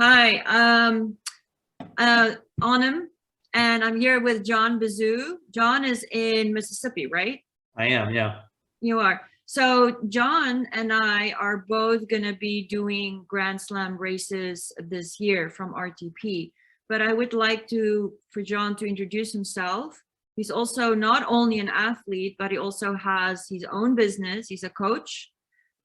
Hi, Anim, and I'm here with John Bazoo. John is in Mississippi, right? I am, yeah. You are. So John and I are both going to be doing Grand Slam races this year from RTP. But I would like for John to introduce himself. He's also not only an athlete, but he also has his own business. He's a coach,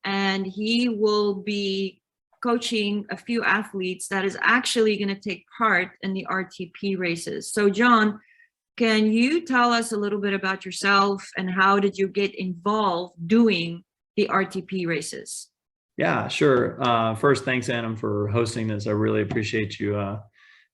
and he will be coaching a few athletes that is actually going to take part in the RTP races. So John, can you tell us a little bit about yourself and how did you get involved doing the RTP races? Yeah, sure. First, thanks, Anim, for hosting this. I really appreciate you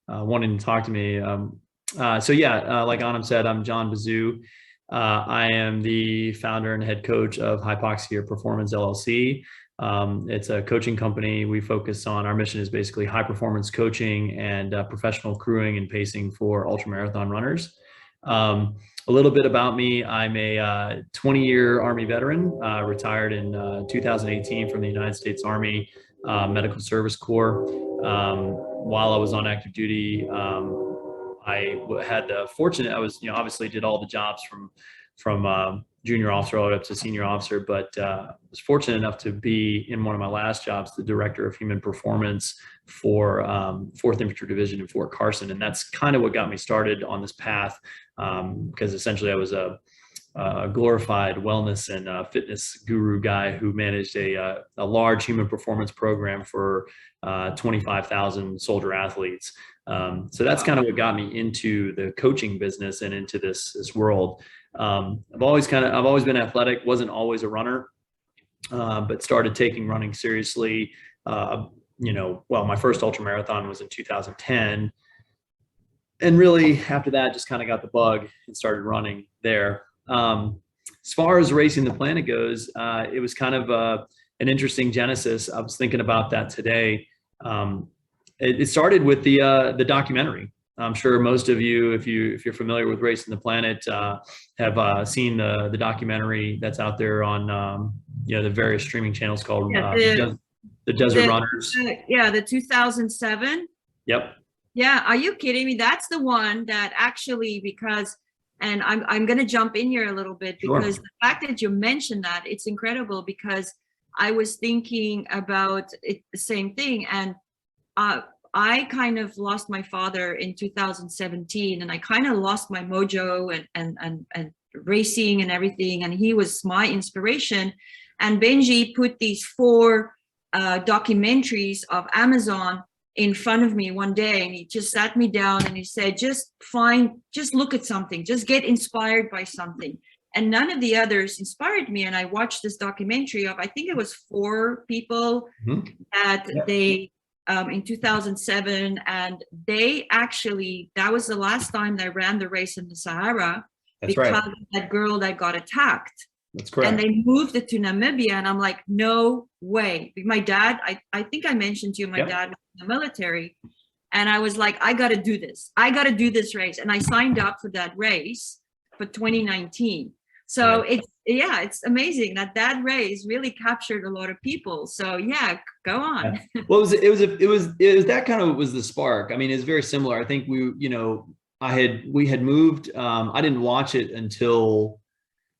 wanting to talk to me. Like Anim said, I'm John Bazoo. I am the founder and head coach of Hypoxia Performance LLC. It's a coaching company. We focus on, our mission is basically high performance coaching and professional crewing and pacing for ultramarathon runners. A little bit about me: I'm a 20-year Army veteran, retired in 2018 from the United States Army Medical Service Corps. While I was on active duty, I had the fortunate, I was, obviously did all the jobs from junior officer all the way up to senior officer, but was fortunate enough to be in one of my last jobs, the director of human performance for 4th Infantry Division in Fort Carson. And that's kind of what got me started on this path, because essentially I was a glorified wellness and fitness guru guy who managed a large human performance program for 25,000 soldier athletes. So that's kind of what got me into the coaching business and into this world. I've always been athletic, wasn't always a runner, but started taking running seriously. My first ultra marathon was in 2010. And really after that, just kind of got the bug and started running there. As far as Racing the Planet goes, it was kind of an interesting genesis. I was thinking about that today. It started with the documentary. I'm sure most of you, if you're familiar with Racing the Planet, have seen the documentary that's out there on the various streaming channels called the Desert Runners. The 2007. Yep. Yeah, are you kidding me? That's the one that actually, because, and I'm going to jump in here a little bit, because Sure. the fact that you mentioned that, it's incredible, because I was thinking about it, the same thing. And I kind of lost my father in 2017, and I kind of lost my mojo and racing and everything. And he was my inspiration. And Benji put these 4 documentaries of Amazon in front of me one day, and he just sat me down and he said, just look at something, just get inspired by something. And none of the others inspired me. And I watched this documentary of, I think it was 4 people that they in 2007, and they actually, that was the last time they ran the race in the Sahara. That's because right. of that girl that got attacked. That's correct. And they moved it to Namibia, and I'm like, no way. My dad, I think I mentioned to you, my dad was in the military, and I was like, I got to do this. I got to do this race. And I signed up for that race for 2019. So it's amazing that race really captured a lot of people. So yeah, go on. Yeah. Well, it was that kind of was the spark. I mean, it's very similar. I think we had moved. I didn't watch it until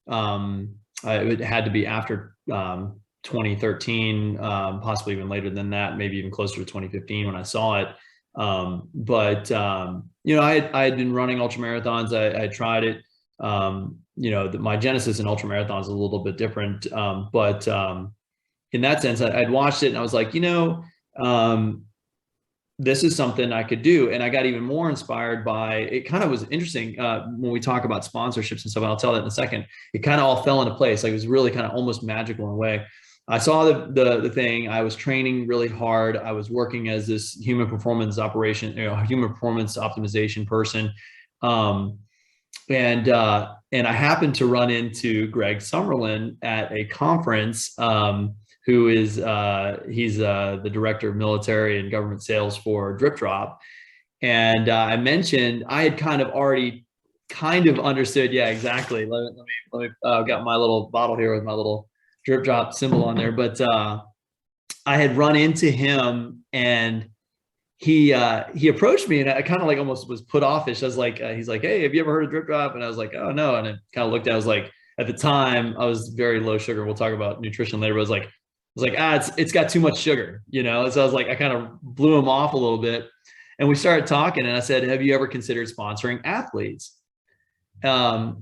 it had to be after 2013, possibly even later than that, maybe even closer to 2015 when I saw it. I had been running ultra marathons. I had tried it. My genesis in ultra marathons is a little bit different. But in that sense, I'd watched it and I was like, this is something I could do. And I got even more inspired by it. Kind of was interesting when we talk about sponsorships and stuff, and I'll tell that in a second. It kind of all fell into place. Like, it was really kind of almost magical in a way. I saw the thing. I was training really hard. I was working as this human performance optimization person. And I happened to run into Greg Summerlin at a conference, who is he's the director of military and government sales for Drip Drop. And I mentioned I had kind of already understood. Yeah, exactly. Let me got my little bottle here with my little Drip Drop symbol on there. But I had run into him, and he approached me, and I kind of like almost was put offish. I was like, he's like, hey, have you ever heard of drip drop? And I was like, oh no. And I kind of looked at, I was like, at the time I was very low sugar. We'll talk about nutrition later, but I was like, it's got too much sugar, you know? So I was like, I kind of blew him off a little bit, and we started talking, and I said, have you ever considered sponsoring athletes? And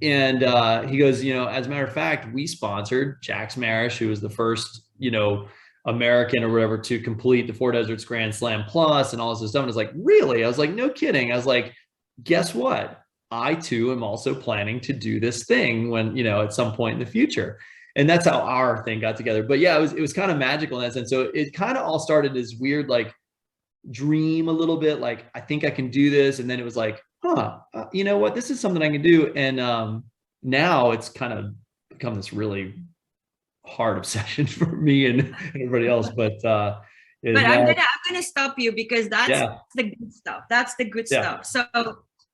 he goes, you know, as a matter of fact, we sponsored Jax Marish, who was the first, you know, American or whatever to complete the Four Deserts Grand Slam Plus and all this stuff. And I was like, really? I was like, no kidding. I was like, guess what? I too am also planning to do this thing when, you know, at some point in the future. And that's how our thing got together. But yeah, it was kind of magical in that sense. So it kind of all started as weird, like dream a little bit, like, I think I can do this. And then it was like, you know what, this is something I can do. And now it's kind of become this really hard obsession for me and everybody else. But I'm gonna stop you, because that's the good stuff. That's the good stuff. So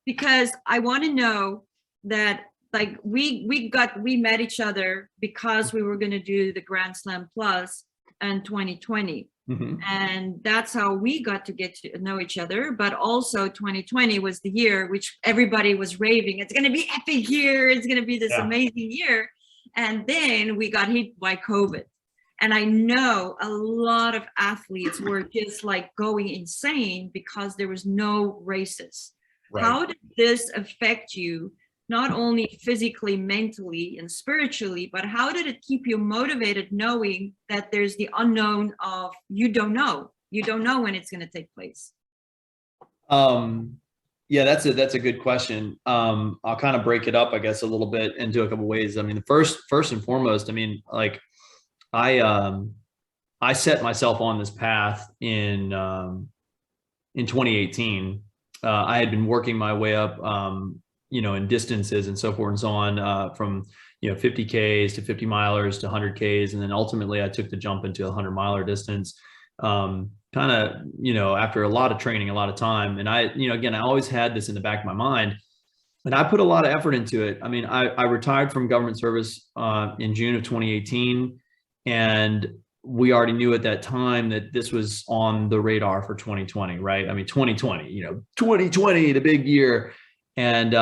because I want to know that, like, we met each other because we were going to do the Grand Slam Plus in 2020. Mm-hmm. And that's how we got to get to know each other. But also 2020 was the year which everybody was raving, it's going to be epic year, it's going to be this amazing year. And then we got hit by COVID. And I know a lot of athletes were just like going insane because there was no races. Right. How did this affect you, not only physically, mentally, and spiritually, but how did it keep you motivated, knowing that there's the unknown of you don't know when it's going to take place? Yeah, that's a good question. I'll kind of break it up, I guess, a little bit into a couple ways. I mean, the first and foremost, I mean, like I set myself on this path in 2018. I had been working my way up, you know, in distances and so forth and so on, from, you know, 50Ks to 50 milers to 100Ks. And then ultimately I took the jump into a 100-miler distance, kind of, you know, after a lot of training, a lot of time. And I, you know, again, I always had this in the back of my mind, and I put a lot of effort into it. I mean, I retired from government service in June of 2018. And we already knew at that time that this was on the radar for 2020, right? I mean, 2020, you know, 2020, the big year. And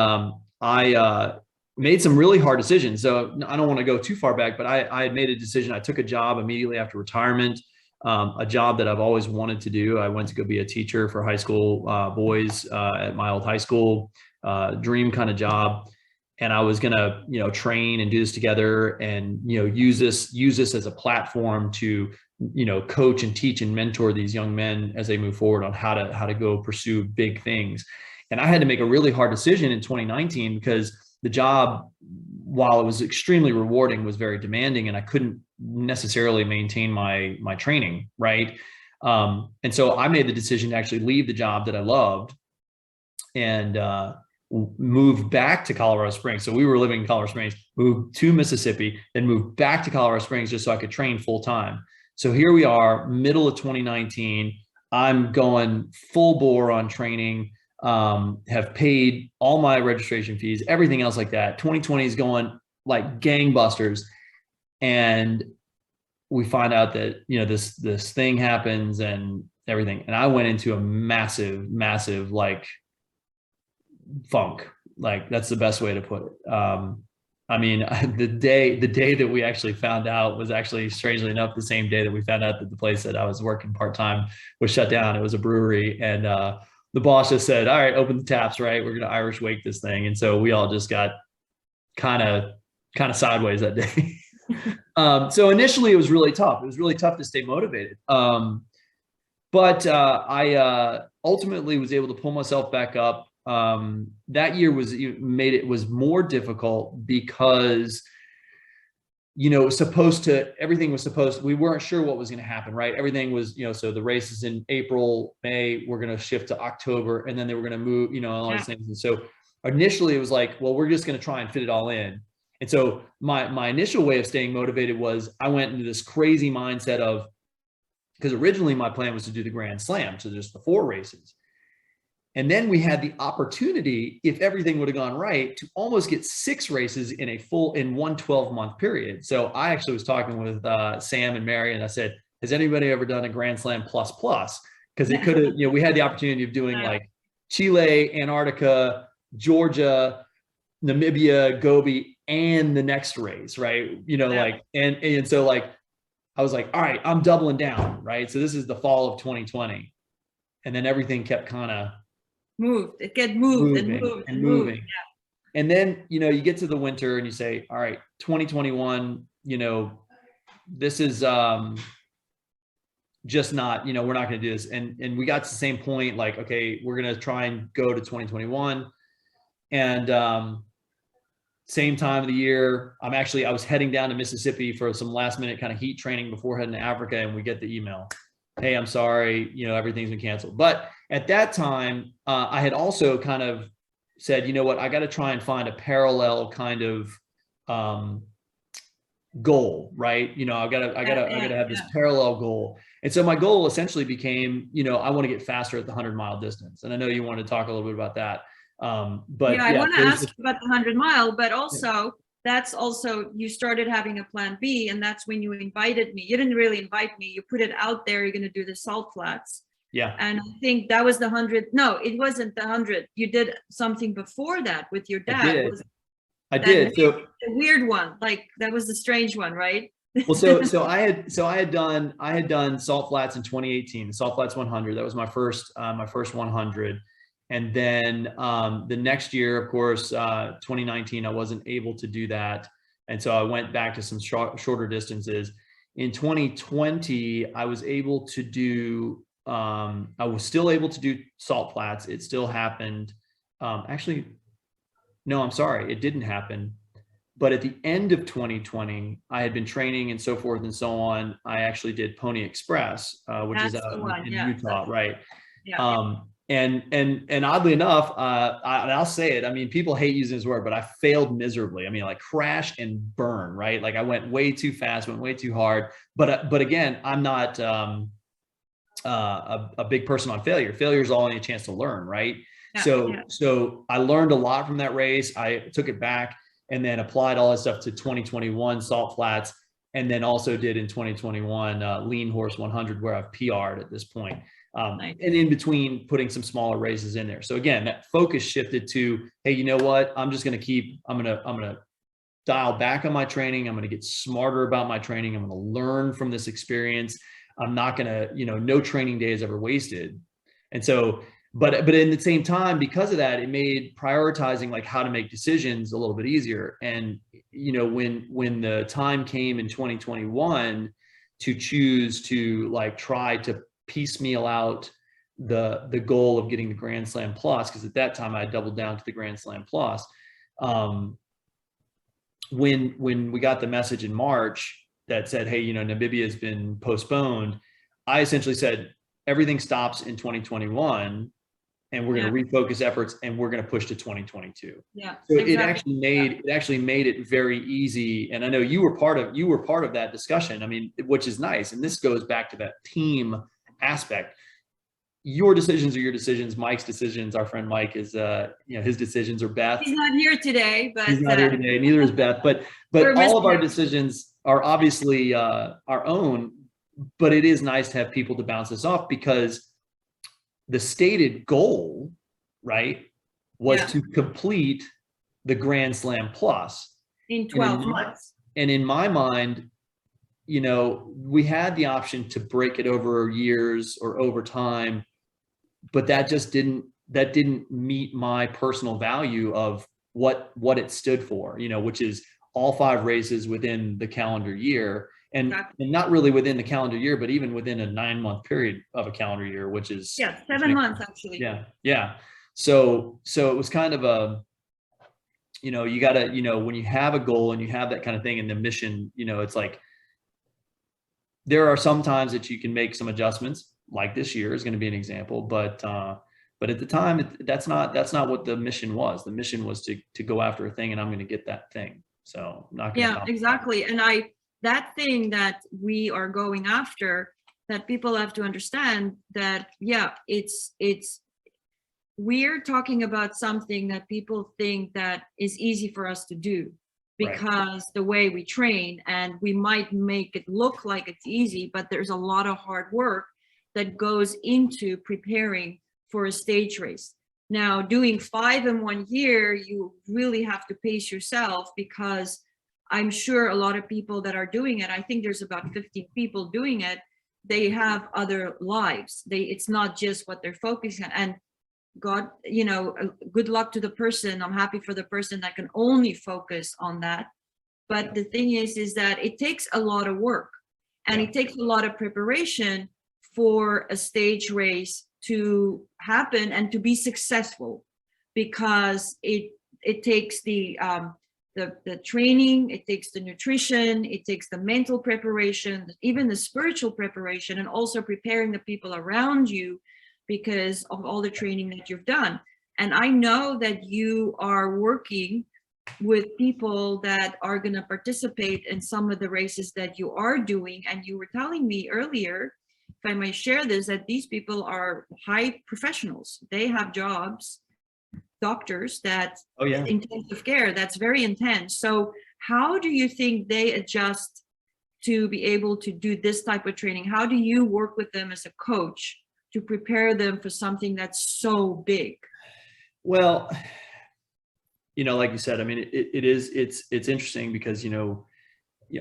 I made some really hard decisions. So I don't want to go too far back, but I had made a decision. I took a job immediately after retirement, a job that I've always wanted to do. I went to go be a teacher for high school boys at my old high school, dream kind of job. And I was going to, you know, train and do this together and, you know, use this as a platform to, you know, coach and teach and mentor these young men as they move forward on how to go pursue big things. And I had to make a really hard decision in 2019 because the job, while it was extremely rewarding, was very demanding, and I couldn't necessarily maintain my training, right? And so I made the decision to actually leave the job that I loved and moved back to Colorado Springs. So we were living in Colorado Springs, moved to Mississippi, then moved back to Colorado Springs just so I could train full time. So here we are, middle of 2019. I'm going full bore on training, have paid all my registration fees, everything else like that. 2020 is going like gangbusters. And we find out that, you know, this thing happens and everything. And I went into a massive like funk. Like, that's the best way to put it. I mean, the day that we actually found out was actually, strangely enough, the same day that we found out that the place that I was working part-time was shut down. It was a brewery, and the boss just said, all right, open the taps, right? We're going to Irish wake this thing. And so we all just got kind of sideways that day. So initially it was really tough. It was really tough to stay motivated. But I ultimately was able to pull myself back up. That year was more difficult because, you know, we weren't sure what was going to happen, right? Everything was, you know, so the races in April, May, we're going to shift to October, and then they were going to move, you know, all these things. And so initially it was like, well, we're just going to try and fit it all in. And so my initial way of staying motivated was I went into this crazy mindset of, because originally my plan was to do the Grand Slam, so just the 4 races. And then we had the opportunity, if everything would have gone right, to almost get 6 races in one 12-month period. So I actually was talking with Sam and Mary, and I said, has anybody ever done a Grand Slam plus? because it could have, we had the opportunity of doing like Chile, Antarctica, Georgia, Namibia, Gobi, and the next race, right? Like, and so like, I was like, all right, I'm doubling down, right? So this is the fall of 2020. And then everything kept kind of moved. It get moved and moved and moved. Yeah. And then, you get to the winter and you say, all right, 2021, this is just not, we're not going to do this. And we got to the same point, like, okay, we're going to try and go to 2021. And same time of the year, I was heading down to Mississippi for some last minute kind of heat training before heading to Africa. And we get the email, hey, I'm sorry, everything's been canceled. But at that time, I had also kind of said, you know what, I got to try and find a parallel kind of goal, right? I gotta have this parallel goal. And so my goal essentially became, I want to get faster at the 100-mile distance. And I know you want to talk a little bit about that. But I want to ask about the 100-mile, but also that's also, you started having a plan B, and that's when you invited me. You didn't really invite me. You put it out there. You're going to do the salt flats. Yeah. And I think that was the 100. No, it wasn't the 100. You did something before that with your dad. I did. So the weird one, like that was the strange one, right? Well, so I had done salt flats in 2018, the salt flats 100. That was my first 100. And then the next year, of course, 2019, I wasn't able to do that. And so I went back to some shorter distances. In 2020, I was still able to do salt flats. It still happened. Actually, no, I'm sorry, it didn't happen. But at the end of 2020, I had been training and so forth and so on. I actually did Pony Express, which is in Utah, right? Yeah. And oddly enough, I'll say it. I mean, people hate using this word, but I failed miserably. I mean, like crash and burn, right? Like I went way too fast, went way too hard. But again, I'm not a big person on failure. Failure is only a chance to learn, right? So I learned a lot from that race. I took it back and then applied all that stuff to 2021 salt flats, and then also did in 2021 Lean Horse 100, where I've PR'd at this point. Nice. And in between putting some smaller races in there. So again, that focus shifted to, hey, you know what? I'm going to dial back on my training. I'm going to get smarter about my training. I'm going to learn from this experience. I'm not going to, no training day is ever wasted. And so, but in the same time, because of that, it made prioritizing like how to make decisions a little bit easier. And, when the time came in 2021 to choose to like try to piecemeal out the goal of getting the Grand Slam Plus, because at that time I doubled down to the Grand Slam Plus. When we got the message in March that said, hey, Namibia has been postponed, I essentially said everything stops in 2021 and we're going to refocus efforts and we're going to push to 2022. Yeah. So exactly. it actually made it very easy. And I know you were part of that discussion. I mean, which is nice. And this goes back to that team aspect. Your decisions are your decisions. Mike's decisions, our friend Mike is, his decisions are Beth. He's not here today, but he's not here today. Neither is Beth. But all of our decisions are obviously our own. But it is nice to have people to bounce this off, because the stated goal, right, was to complete the Grand Slam Plus in 12 months. And in my mind, we had the option to break it over years or over time, but that didn't meet my personal value of what it stood for, which is all 5 races within the calendar year. And not really within the calendar year, but even within a 9-month period of a calendar year, which is 7 months actually. Yeah. So it was kind of a, you gotta, when you have a goal and you have that kind of thing in the mission, it's like, there are some times that you can make some adjustments, like this year is going to be an example, but at the time, that's not what the mission was. The mission was to go after a thing, and I'm going to get that thing. So I'm not going to. Yeah, exactly. And that thing that we are going after, that people have to understand that, we're talking about something that people think that is easy for us to do, because the way we train, and we might make it look like it's easy, but there's a lot of hard work. that goes into preparing for a stage race. Now, doing 5 in 1 year, you really have to pace yourself, because I'm sure a lot of people that are doing it, I think there's about 15 people doing it, they have other lives. It's not just what they're focusing on. And God, good luck to the person. I'm happy for the person that can only focus on that. But the thing is that it takes a lot of work, and it takes a lot of preparation for a stage race to happen and to be successful, because it takes the training, it takes the nutrition, it takes the mental preparation, even the spiritual preparation, and also preparing the people around you because of all the training that you've done. And I know that you are working with people that are going to participate in some of the races that you are doing. And you were telling me earlier, if I may share this, that these people are high professionals. They have jobs, doctors, that intensive care, that's very intense. So how do you think they adjust to be able to do this type of training? How do you work with them as a coach to prepare them for something that's so big? Well, like you said, I mean, it's interesting because,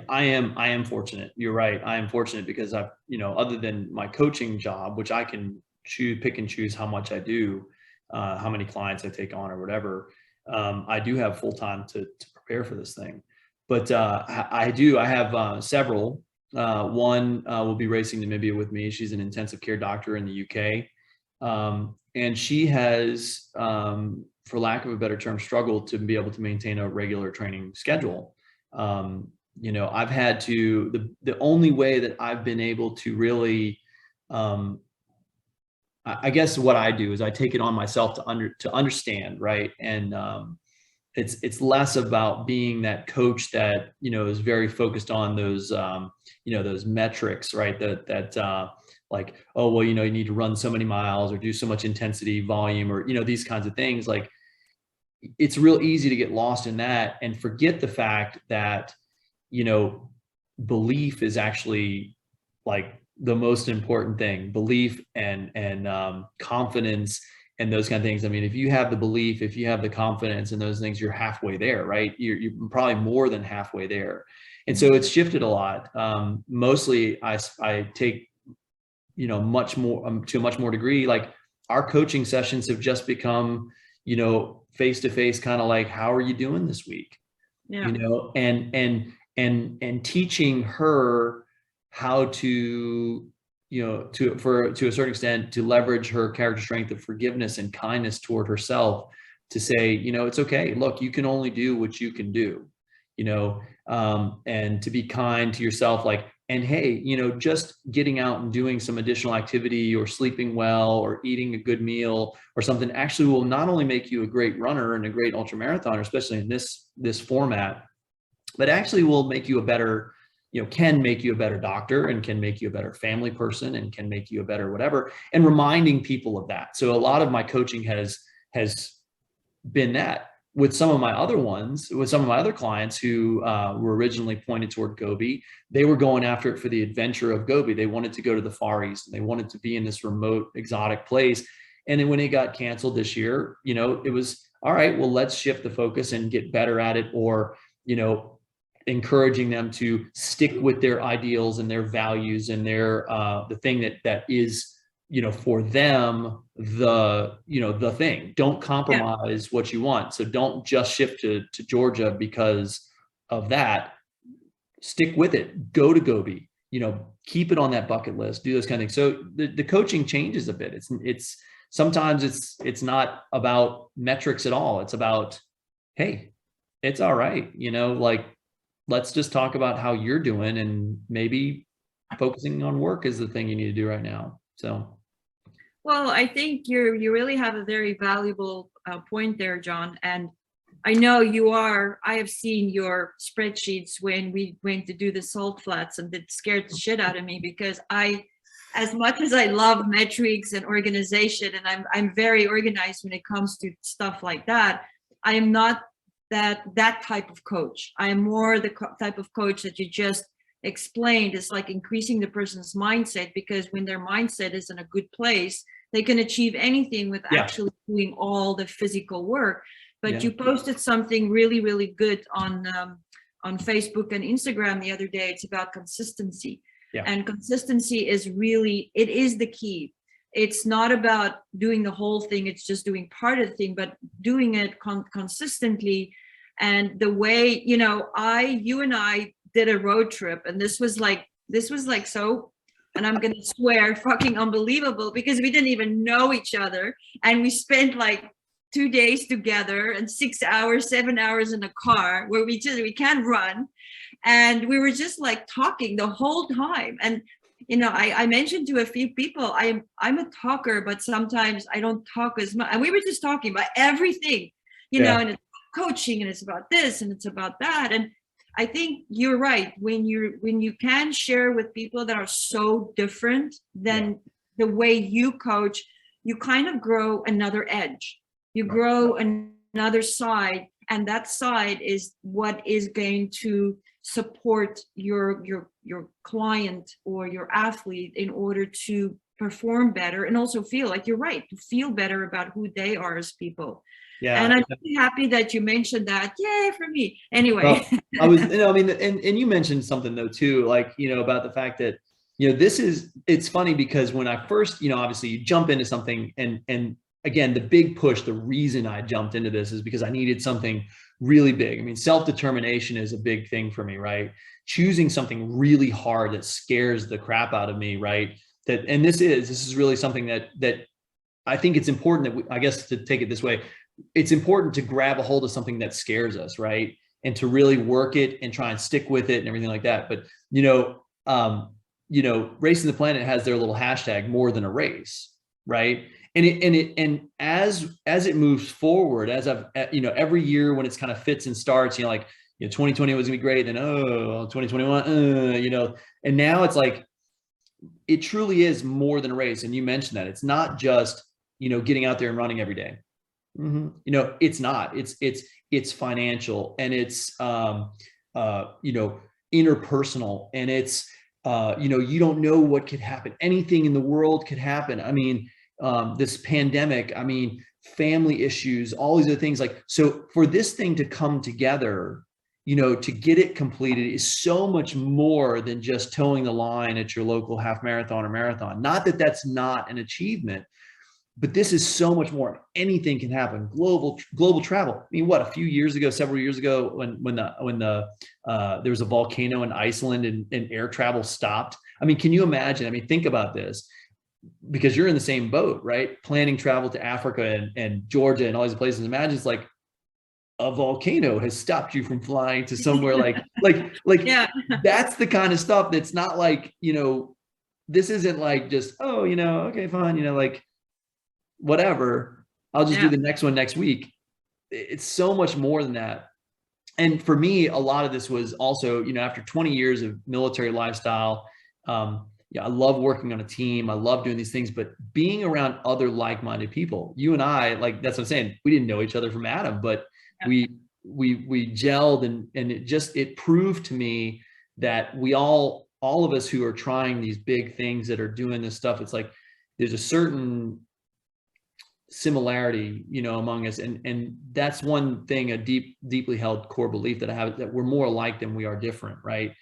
I am fortunate. You're right. I am fortunate because I've, other than my coaching job, which I can pick and choose how much I do, how many clients I take on or whatever, I do have full time to prepare for this thing. But I have several. One will be racing Namibia with me. She's an intensive care doctor in the UK. And she has, for lack of a better term, struggled to be able to maintain a regular training schedule. I've had to, the only way that I've been able to really, I guess what I do is I take it on myself to understand, right? And it's less about being that coach that, is very focused on those, those metrics, right? That like, oh, well, you need to run so many miles or do so much intensity, volume, or, these kinds of things. Like, it's real easy to get lost in that and forget the fact that, belief is actually like the most important thing. Belief and confidence and those kind of things. I mean, if you have the belief, if you have the confidence and those things, you're halfway there, right? You're probably more than halfway there. And so it's shifted a lot. Mostly I take, much more to a much more degree, like our coaching sessions have just become, face-to-face, kind of like, how are you doing this week? Yeah. And teaching her how to, to a certain extent, to leverage her character strength of forgiveness and kindness toward herself, to say, it's okay. Look, you can only do what you can do, and to be kind to yourself, like, and hey, just getting out and doing some additional activity or sleeping well or eating a good meal or something actually will not only make you a great runner and a great ultramarathoner, especially in this format, but actually will make you a better, can make you a better doctor and can make you a better family person and can make you a better whatever, and reminding people of that. So a lot of my coaching has been that. With some of my other clients who were originally pointed toward Gobi, they were going after it for the adventure of Gobi. They wanted to go to the Far East and they wanted to be in this remote, exotic place. And then when it got canceled this year, it was, all right, well, let's shift the focus and get better at it, or, encouraging them to stick with their ideals and their values and their, the thing that is, for them, the thing. Don't compromise what you want. So don't just shift to Georgia because of that. Stick with it. Go to Gobi, keep it on that bucket list, do those kind of things. So the coaching changes a bit. It's sometimes it's not about metrics at all. It's about, hey, it's all right. Like, let's just talk about how you're doing, and maybe focusing on work is the thing you need to do right now. So. Well, I think you really have a very valuable point there, John. And I know I have seen your spreadsheets when we went to do the salt flats, and it scared the shit out of me, because as much as I love metrics and organization, and I'm very organized when it comes to stuff like that, I am not that type of coach. I am more the type of coach that you just explained, is like increasing the person's mindset, because when their mindset is in a good place, they can achieve anything with actually doing all the physical work. But you posted something really, really good on Facebook and Instagram the other day. It's about consistency. And consistency is really, it is the key. It's not about doing the whole thing, it's just doing part of the thing, but doing it consistently. And the way, you know, you and I did a road trip, and this was like so, and I'm gonna swear, fucking unbelievable, because we didn't even know each other, and we spent like 2 days together and 6 hours, 7 hours in a car where we can't run, and we were just like talking the whole time. And you know, I mentioned to a few people, I'm a talker, but sometimes I don't talk as much, and we were just talking about everything, you know, and it's coaching, and it's about this, and it's about that. And I think you're right. When you can share with people that are so different than the way you coach, you kind of grow another edge. You grow another side, and that side is what is going to support your client or your athlete in order to perform better, and also feel like, you're right, to feel better about who they are as people. And I'm really happy that you mentioned that. Yay for me. Anyway. Well, I was, you know, I mean, and you mentioned something though too, like, you know, about the fact that, you know, it's funny because when I first, you know, obviously you jump into something, and again, the big push, the reason I jumped into this is because I needed something really big. I mean, self-determination is a big thing for me, right? Choosing something really hard that scares the crap out of me, right? And this is really something that I think it's important that I guess to take it this way, it's important to grab a hold of something that scares us, right? And to really work it and try and stick with it and everything like that. But, you know, Racing the Planet has their little hashtag, more than a race, right? And as it moves forward, as I've, you know, every year when it's kind of fits and starts, you know, like, you know, 2020 was gonna be great, then 2021, you know, and now it's like, it truly is more than a race. And you mentioned that it's not just, you know, getting out there and running every day. You know, it's not. It's financial, and it's you know, interpersonal, and it's you know, you don't know what could happen. Anything in the world could happen. I mean, this pandemic, I mean, family issues, all these other things. Like, so for this thing to come together, you know, to get it completed is so much more than just towing the line at your local half marathon or marathon. Not that that's not an achievement, but this is so much more. Anything can happen. Global travel. I mean, what, a few years ago, several years ago, when there was a volcano in Iceland and air travel stopped. I mean, can you imagine? I mean, think about this, because you're in the same boat, right? Planning travel to Africa and Georgia and all these places. Imagine it's like a volcano has stopped you from flying to somewhere like that's the kind of stuff that's not like, you know, this isn't like just, oh, you know, okay, fine, you know, like, whatever, I'll just do the next one next week. It's so much more than that. And for me, a lot of this was also, you know, after 20 years of military lifestyle, I love working on a team. I love doing these things, but being around other like-minded people, you and I, like, that's what I'm saying. We didn't know each other from Adam, but we gelled, and it proved to me that we all of us who are trying these big things, that are doing this stuff, it's like, there's a certain similarity, you know, among us. And that's one thing, a deeply held core belief that I have, that we're more alike than we are different. Right.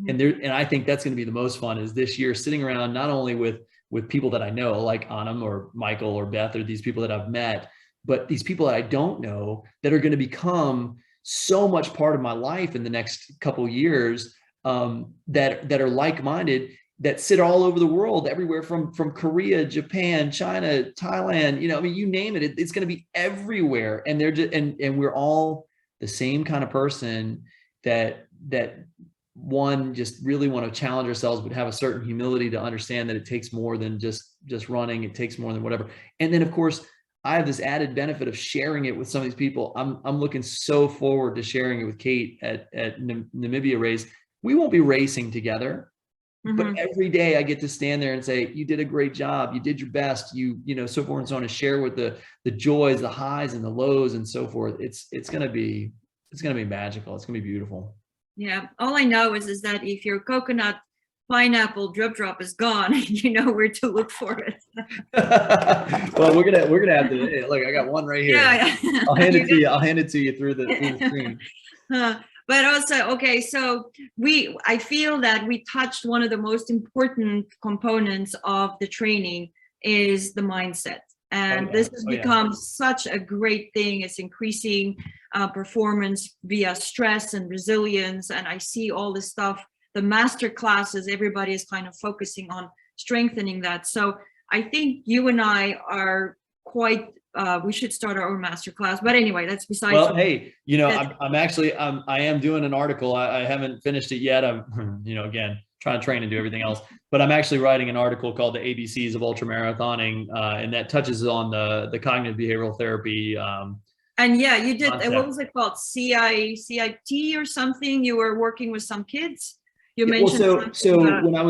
And I think that's going to be the most fun, is this year sitting around, not only with people that I know, like Anim or Michael or Beth, or these people that I've met, but these people that I don't know, that are going to become so much part of my life in the next couple of years, that are like-minded, that sit all over the world, everywhere from Korea, Japan, China, Thailand, you know, I mean, you name it, it's going to be everywhere. And they're just, and we're all the same kind of person, that one, just really want to challenge ourselves, but have a certain humility to understand that it takes more than just running. It takes more than whatever. And then of course, I have this added benefit of sharing it with some of these people. I'm looking so forward to sharing it with Kate at Namibia Race. We won't be racing together, but every day I get to stand there and say, you did a great job. You did your best. You know, so forth and so on, and share with the joys, the highs and the lows and so forth. It's going to be magical. It's going to be beautiful. Yeah. All I know is that if your coconut pineapple drop is gone, you know where to look for it. Well, we're gonna have to, hey, look, I got one right here. Yeah, yeah. I'll hand it to you. I'll hand it to you through the screen. But also, okay, so I feel that we touched one of the most important components of the training is the mindset. And this has become such a great thing. It's increasing performance via stress and resilience. And I see all this stuff, the master classes, everybody is kind of focusing on strengthening that. So I think you and I are quite, we should start our own master class. But anyway, that's besides. Well, hey, you know, I am doing an article. I haven't finished it yet. I'm, you know, again, trying to train and do everything else, but I'm actually writing an article called The ABCs of Ultramarathoning, and that touches on the cognitive behavioral therapy. And yeah, you did, what was it called? CIT or something? You were working with some kids? You mentioned. Well, so when I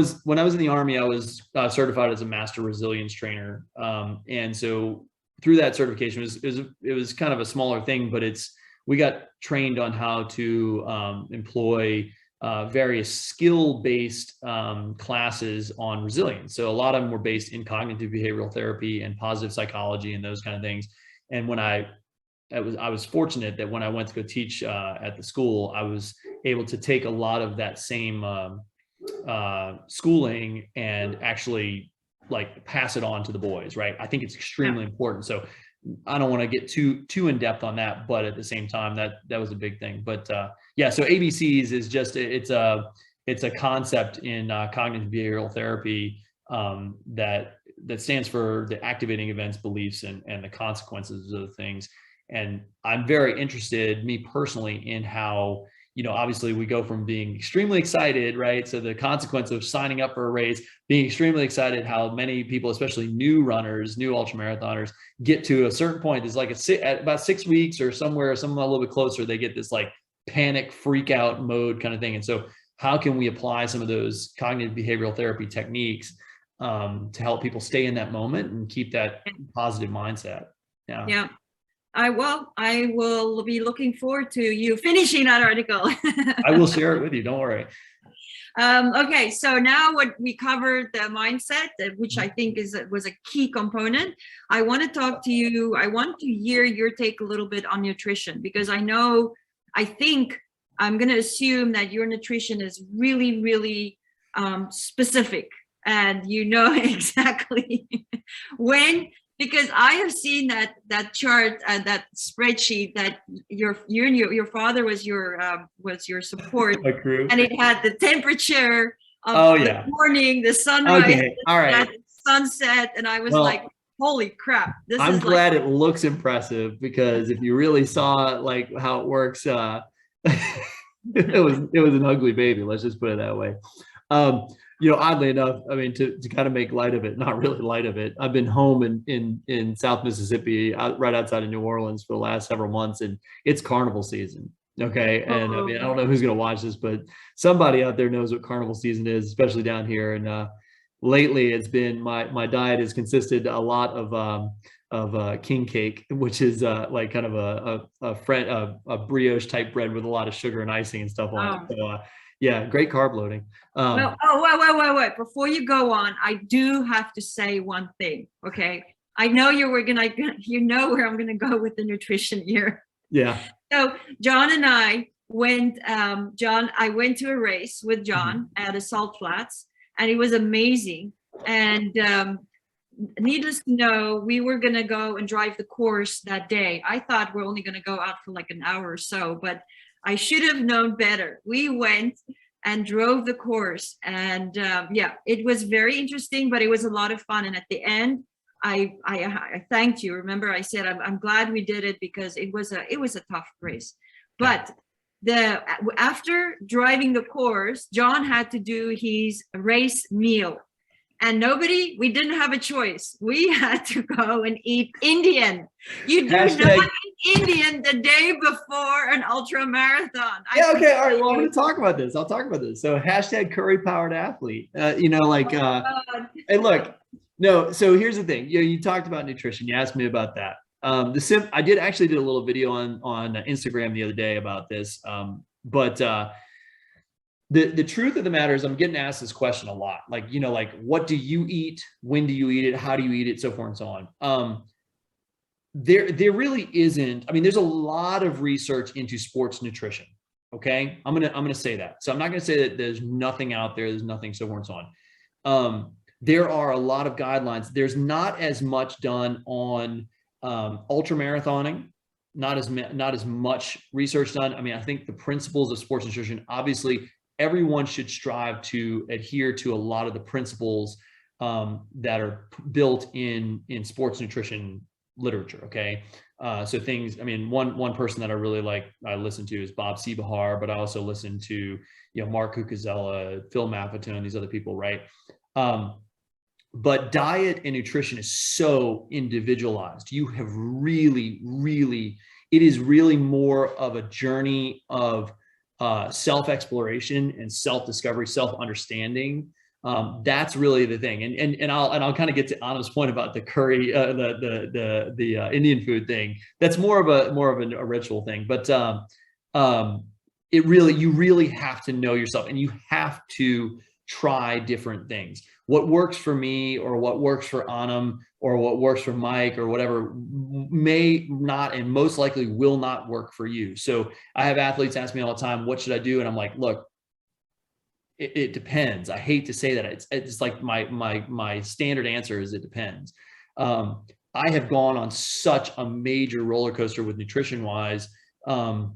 was in the Army, I was certified as a master resilience trainer. And so through that certification, it was kind of a smaller thing, but we got trained on how to employ various skill-based classes on resilience. So a lot of them were based in cognitive behavioral therapy and positive psychology and those kind of things. And when I was fortunate that when I went to go teach at the school, I was able to take a lot of that same schooling and actually like pass it on to the boys, right? I think it's extremely important. So I don't want to get too in depth on that, but at the same time, that was a big thing. But yeah, so ABCs is just it's a concept in cognitive behavioral therapy that stands for the activating events, beliefs, and the consequences of things. And I'm very interested, me personally, in how, you know, obviously we go from being extremely excited, right? So the consequence of signing up for a race, being extremely excited, how many people, especially new runners, new ultramarathoners, get to a certain point. There's like at about 6 weeks or somewhere a little bit closer, they get this like panic freak out mode kind of thing. And so how can we apply some of those cognitive behavioral therapy techniques to help people stay in that moment and keep that positive mindset? Yeah. I will be looking forward to you finishing that article. I will share it with you. Don't worry. Okay, so now what we covered the mindset, which I think was a key component. I want to talk to you. I want to hear your take a little bit on nutrition, because I think I'm going to assume that your nutrition is really, really specific, and you know exactly when. Because I have seen that chart, that spreadsheet that your father was your support, and it had the temperature of the morning, the sunrise, the sunset, and I was like, holy crap! I'm glad it looks impressive, because if you really saw like how it works, it was an ugly baby. Let's just put it that way. You know, oddly enough, I mean, to kind of make light of it, not really light of it, I've been home in South Mississippi, right outside of New Orleans, for the last several months, and it's carnival season. Okay. And I mean, I don't know who's going to watch this, but somebody out there knows what carnival season is, especially down here. And lately it's been, my diet has consisted a lot of king cake, which is like kind of a brioche type bread with a lot of sugar and icing and stuff on it. So, yeah, great carb loading. Wait. Before you go on, I do have to say one thing, okay? I know you know where I'm gonna go with the nutrition here. Yeah. So John and I went, I went to a race with John at the Salt Flats, and it was amazing. And needless to know, we were gonna go and drive the course that day. I thought we're only gonna go out for like an hour or so, but I should have known better. We went and drove the course, and yeah, it was very interesting, but it was a lot of fun. And at the end, I thanked you. Remember, I said I'm glad we did it, because it was a tough race. But after driving the course, John had to do his race meal. And we didn't have a choice. We had to go and eat Indian. You do not eat Indian the day before an ultra marathon. Yeah, okay, all right. Well, I'm going to talk about this. I'll talk about this. So # curry powered athlete. You know, like, hey, look, no. So here's the thing. You talked about nutrition. You asked me about that. I did a little video on Instagram the other day about this. But the truth of the matter is I'm getting asked this question a lot. Like, like, what do you eat? When do you eat it? How do you eat it? So forth and so on. There really isn't. I mean, there's a lot of research into sports nutrition. Okay. I'm going to say that. So I'm not going to say that there's nothing out there. There's nothing, so forth and so on. There are a lot of guidelines. There's not as much done on ultra marathoning. Not as much research done. I mean, I think the principles of sports nutrition, obviously everyone should strive to adhere to a lot of the principles that are built in sports nutrition literature. Okay. So things, I mean, one person that I really I listen to is Bob Seebahar, but I also listen to, Mark Cucuzella, Phil Maffetone, these other people, right? But diet and nutrition is so individualized. You have it is really more of a journey of self-exploration and self-discovery, self-understanding. That's really the thing. And I'll kind of get to Anim's point about the curry, the Indian food thing. That's more of a ritual thing. But you really have to know yourself, and you have to try different things. What works for me, or what works for Anim, or what works for Mike, or whatever, may not and most likely will not work for you. So I have athletes ask me all the time, what should I do? And I'm like, look, it depends. I hate to say that. It's like my standard answer is it depends. I have gone on such a major roller coaster with nutrition wise, and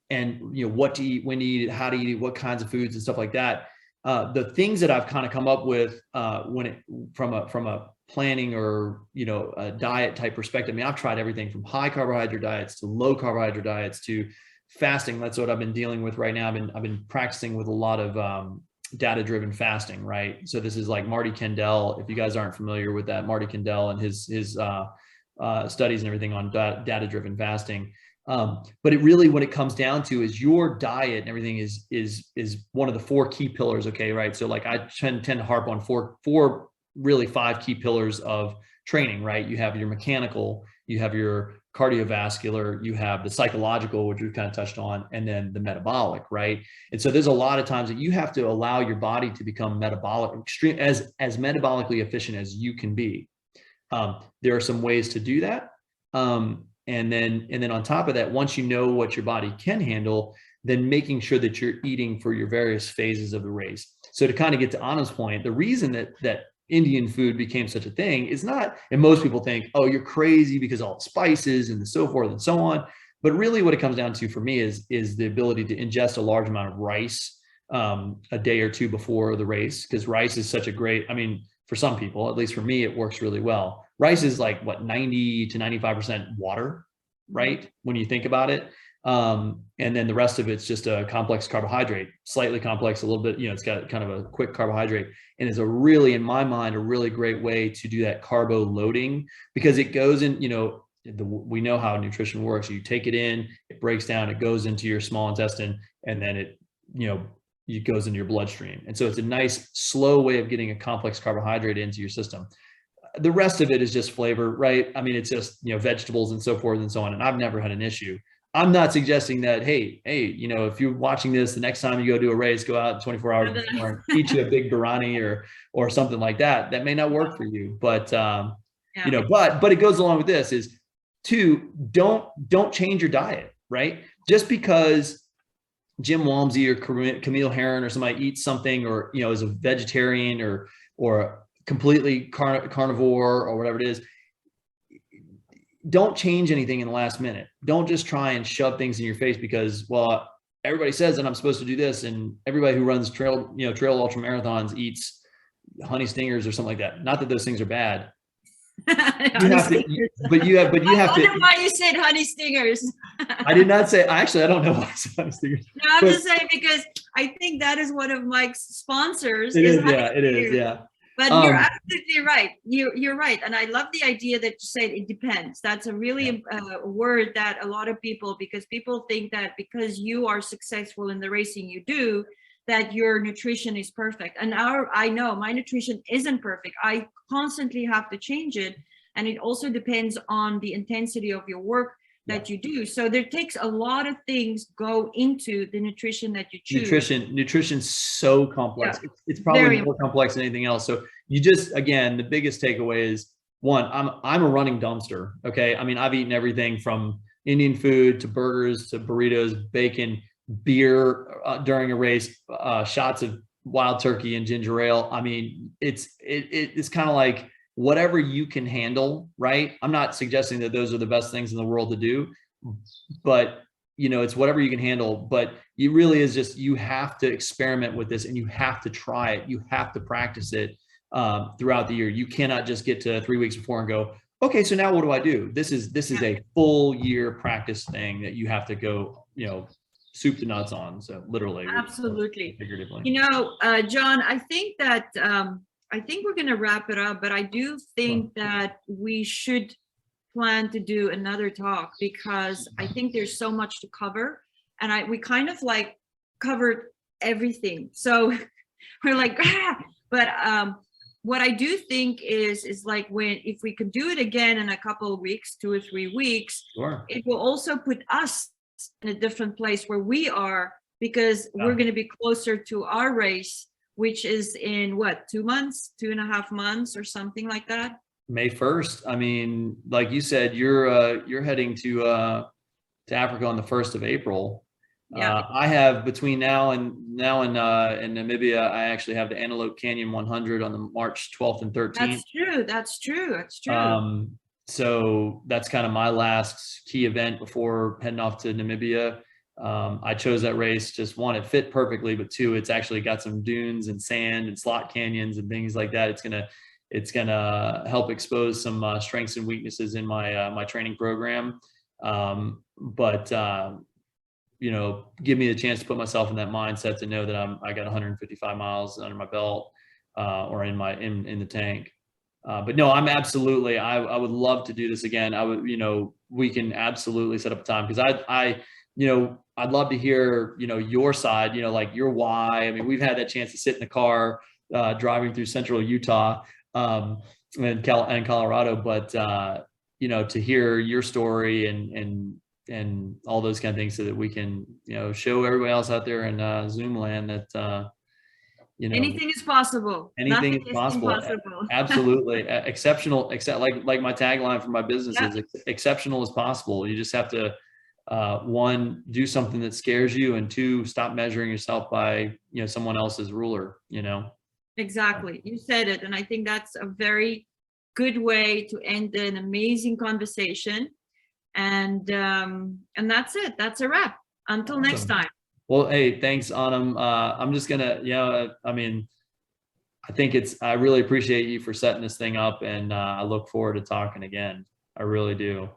what to eat, when to eat it, how to eat it, what kinds of foods and stuff like that. The things that I've kind of come up with from a planning or a diet type perspective. I mean, I've tried everything from high carbohydrate diets to low carbohydrate diets to fasting. That's what I've been dealing with right now. I've been practicing with a lot of data-driven fasting, right? So this is like Marty Kendall. If you guys aren't familiar with that, Marty Kendall and his studies and everything on data-driven fasting. But it really, what it comes down to is your diet and everything is one of the 4 key pillars. Okay. Right. So like I tend to harp on four, really 5 key pillars of training, right? You have your mechanical, you have your cardiovascular, you have the psychological, which we've kind of touched on, and then the metabolic, right? And so there's a lot of times that you have to allow your body to become as metabolically efficient as you can be. There are some ways to do that. And then on top of that, once you know what your body can handle, then making sure that you're eating for your various phases of the race. So to kind of get to Anna's point, the reason that Indian food became such a thing is not, and most people think, oh, you're crazy because all the spices and so forth and so on. But really what it comes down to for me is the ability to ingest a large amount of rice a day or two before the race, because rice is such a great, I mean, for some people, at least for me, it works really well. Rice is like what, 90 to 95% water, right? When you think about it. And then the rest of it's just a complex carbohydrate, slightly complex, a little bit, it's got kind of a quick carbohydrate, and is a really, in my mind, a really great way to do that carbo loading, because it goes in, we know how nutrition works. You take it in, it breaks down, it goes into your small intestine, and then it goes into your bloodstream. And so it's a nice slow way of getting a complex carbohydrate into your system. The rest of it is just flavor, right? I mean, it's just, vegetables and so forth and so on. And I've never had an issue. I'm not suggesting that, hey, if you're watching this, the next time you go do a race, go out 24 hours before and eat you a big biryani or something like that. That may not work for you, but but it goes along with this is don't change your diet, right? Just because Jim Walmsley or Camille Herron or somebody eats something, or is a vegetarian or completely carnivore or whatever it is, don't change anything in the last minute. Don't just try and shove things in your face because, well, everybody says that I'm supposed to do this, and everybody who runs trail ultra marathons eats honey stingers or something like that. Not that those things are bad. But you have to. I wonder why you said honey stingers. I did not say. I don't know why I said honey stingers. No, I'm just saying because I think that is one of Mike's sponsors. It is. Yeah, it is. Yeah. But you're absolutely right. You're right. And I love the idea that you said it depends. That's a really word that a lot of people, because people think that because you are successful in the racing you do, that your nutrition is perfect. And I know my nutrition isn't perfect. I constantly have to change it. And it also depends on the intensity of your work, that you do. So there takes a lot of things go into the nutrition that you choose. Nutrition's so complex. Yeah. It's probably Very more complex than anything else. So you just, again, the biggest takeaway is, one, I'm a running dumpster. Okay. I mean, I've eaten everything from Indian food to burgers to burritos, bacon, beer during a race, shots of wild turkey and ginger ale. I mean, it's kind of like whatever you can handle, right? I'm not suggesting that those are the best things in the world to do, but you know, it's whatever you can handle. But it really is just, you have to experiment with this and you have to try it. You have to practice it throughout the year. You cannot just get to 3 weeks before and go, okay, so now what do I do? This is a full year practice thing that you have to go, you know, soup to nuts on. So literally, absolutely, figuratively. You know, John, I think that I think we're going to wrap it up, but I do think that we should plan to do another talk, because I think there's so much to cover, and we kind of like covered everything. So we're like, but what I do think is like, if we could do it again in a couple of weeks, 2 or 3 weeks, Sure. It will also put us in a different place where we are, because we're going to be closer to our race, which is in what, 2 months, 2.5 months or something like that. May 1st. I mean, like you said, you're heading to Africa on the 1st of April. Yeah. I have between now and in Namibia, I actually have the Antelope Canyon 100 on the March 12th and 13th. That's true. So that's kind of my last key event before heading off to Namibia. I chose that race, just one, it fit perfectly, but two, it's actually got some dunes and sand and slot canyons and things like that. It's gonna help expose some strengths and weaknesses in my training program. You know, give me the chance to put myself in that mindset to know that I got 155 miles under my belt or in the tank. But no, I'm absolutely, I would love to do this again. I would, you know, we can absolutely set up a time, because you know, I'd love to hear, you know, your side, you know, like your why. I mean, we've had that chance to sit in the car driving through central Utah and Colorado, but you know, to hear your story and all those kind of things, so that we can, you know, show everybody else out there in Zoom land that you know, anything is possible. Anything Nothing is possible. impossible. Absolutely. Exceptional, except like my tagline for my business is exceptional as possible. You just have to one, do something that scares you, and two, stop measuring yourself by, you know, someone else's ruler, you know. Exactly. You said it. And I think that's a very good way to end an amazing conversation. And that's it. That's a wrap. Until next time. Well, hey, thanks, Anim. I'm just gonna, you know, I mean, I really appreciate you for setting this thing up, and I look forward to talking again. I really do.